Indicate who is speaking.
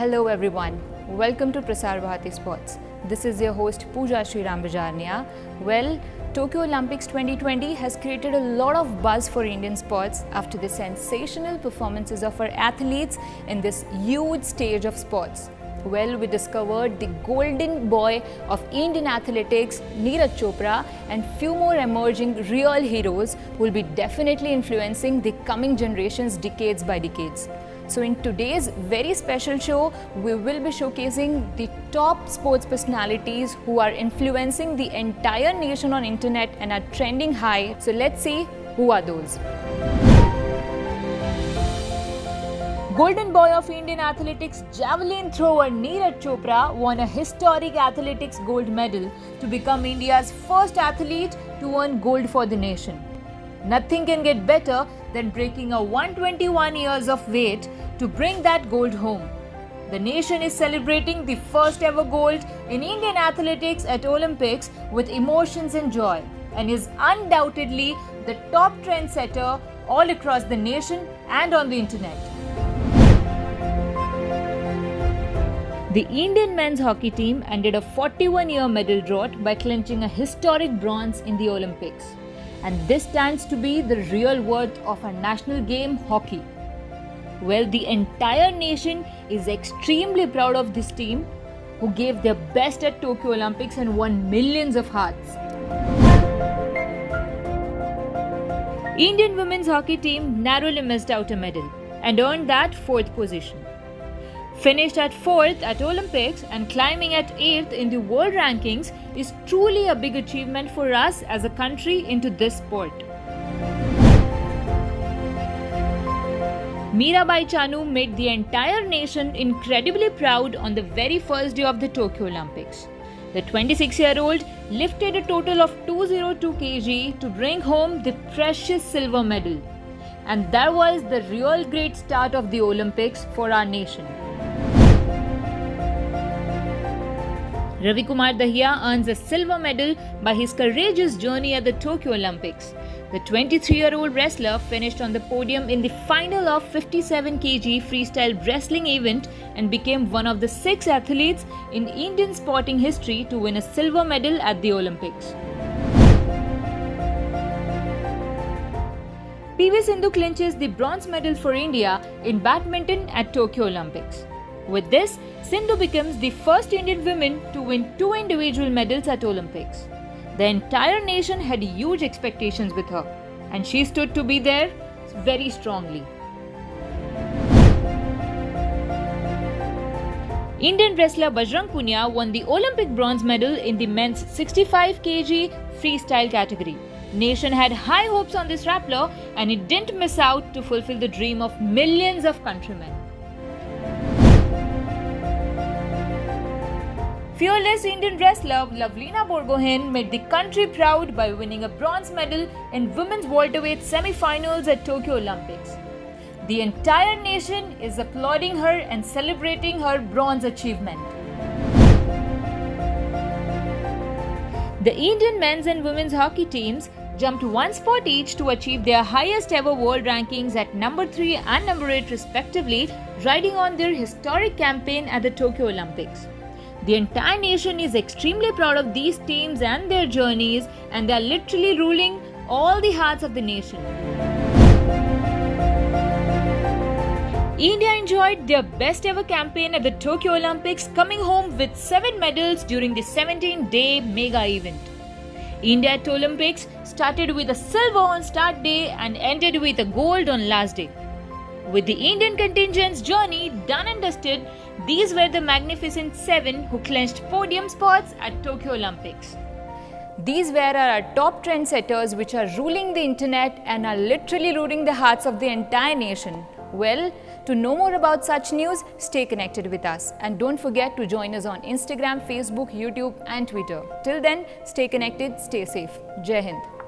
Speaker 1: Hello everyone, welcome to Prasar Bharati Sports. This is your host Pooja Sriram Bajarnia. Well, Tokyo Olympics 2020 has created a lot of buzz for Indian sports after the sensational performances of our athletes in this huge stage of sports. Well, we discovered the golden boy of Indian athletics, Neeraj Chopra, and few more emerging real heroes who will be definitely influencing the coming generations decades by decades. So in today's very special show, we will be showcasing the top sports personalities who are influencing the entire nation on internet and are trending high. So let's see who are those. Golden boy of Indian athletics, javelin thrower Neeraj Chopra won a historic athletics gold medal to become India's first athlete to earn gold for the nation. Nothing can get better than breaking a 121 years of wait to bring that gold home. The nation is celebrating the first ever gold in Indian athletics at Olympics with emotions and joy, and is undoubtedly the top trendsetter all across the nation and on the internet. The Indian men's hockey team ended a 41-year medal drought by clinching a historic bronze in the Olympics. And this stands to be the real worth of our national game, hockey. Well, the entire nation is extremely proud of this team who gave their best at Tokyo Olympics and won millions of hearts. Indian women's hockey team narrowly missed out a medal and earned that 4th position. Finished at 4th at Olympics and climbing at 8th in the world rankings is truly a big achievement for us as a country into this sport. Mirabai Chanu made the entire nation incredibly proud on the very first day of the Tokyo Olympics. The 26-year-old lifted a total of 202 kg to bring home the precious silver medal. And that was the real great start of the Olympics for our nation. Ravi Kumar Dahiya earns a silver medal by his courageous journey at the Tokyo Olympics. The 23-year-old wrestler finished on the podium in the final of 57 kg freestyle wrestling event and became one of the 6 athletes in Indian sporting history to win a silver medal at the Olympics. PV Sindhu clinches the bronze medal for India in badminton at Tokyo Olympics. With this, Sindhu becomes the first Indian woman to win 2 individual medals at Olympics. The entire nation had huge expectations with her, and she stood to be there very strongly. Indian wrestler Bajrang Punia won the Olympic bronze medal in the men's 65 kg freestyle category. Nation had high hopes on this grappler, and it didn't miss out to fulfill the dream of millions of countrymen. Fearless Indian wrestler Lavlina Borgohain made the country proud by winning a bronze medal in women's welterweight semi-finals at Tokyo Olympics. The entire nation is applauding her and celebrating her bronze achievement. The Indian men's and women's hockey teams jumped 1 spot each to achieve their highest ever world rankings at number 3 and number 8 respectively, riding on their historic campaign at the Tokyo Olympics. The entire nation is extremely proud of these teams and their journeys, and they are literally ruling all the hearts of the nation. India enjoyed their best ever campaign at the Tokyo Olympics, coming home with 7 medals during the 17-day mega event. India at Olympics started with a silver on start day and ended with a gold on last day. With the Indian contingent's journey done and dusted, these were the magnificent 7 who clinched podium spots at Tokyo Olympics. These were our top trendsetters which are ruling the internet and are literally ruling the hearts of the entire nation. Well, to know more about such news, stay connected with us. And don't forget to join us on Instagram, Facebook, YouTube and Twitter. Till then, stay connected, stay safe. Jai Hind.